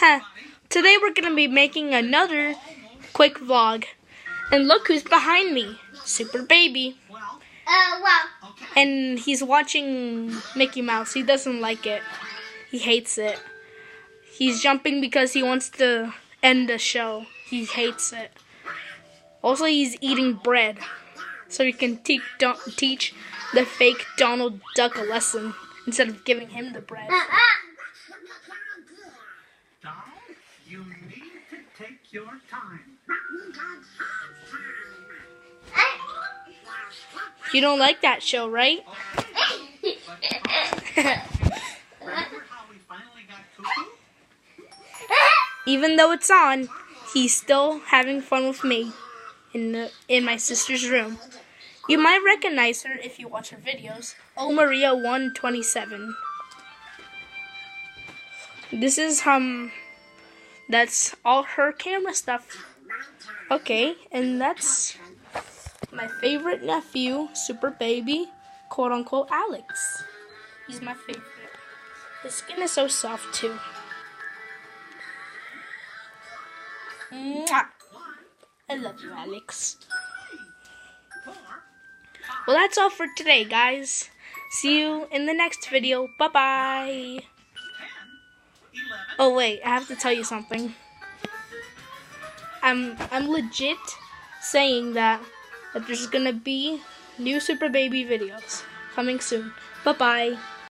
Huh. Today we're gonna be making another quick vlog. And look who's behind me. Super Baby. And he's watching Mickey Mouse. He doesn't like it. He hates it. He's jumping because he wants to end the show. He hates it. Also, he's eating bread. So he can teach the fake Donald Duck a lesson instead of giving him the bread. Donald, you need to take your time. You don't like that show, right? Remember how we finally got Cuckoo? Even though it's on, he's still having fun with me in my sister's room. You might recognize her if you watch her videos. Oh, Maria 127. This is that's all her camera stuff. Okay, and that's my favorite nephew, Super Baby, quote unquote Alex. He's my favorite. His skin is so soft too. Mwah. I love you, Alex. Well, that's all for today, guys. See you in the next video. Bye-bye. Oh, wait. I have to tell you something. I'm legit saying that there's going to be new Super Baby videos coming soon. Bye-bye.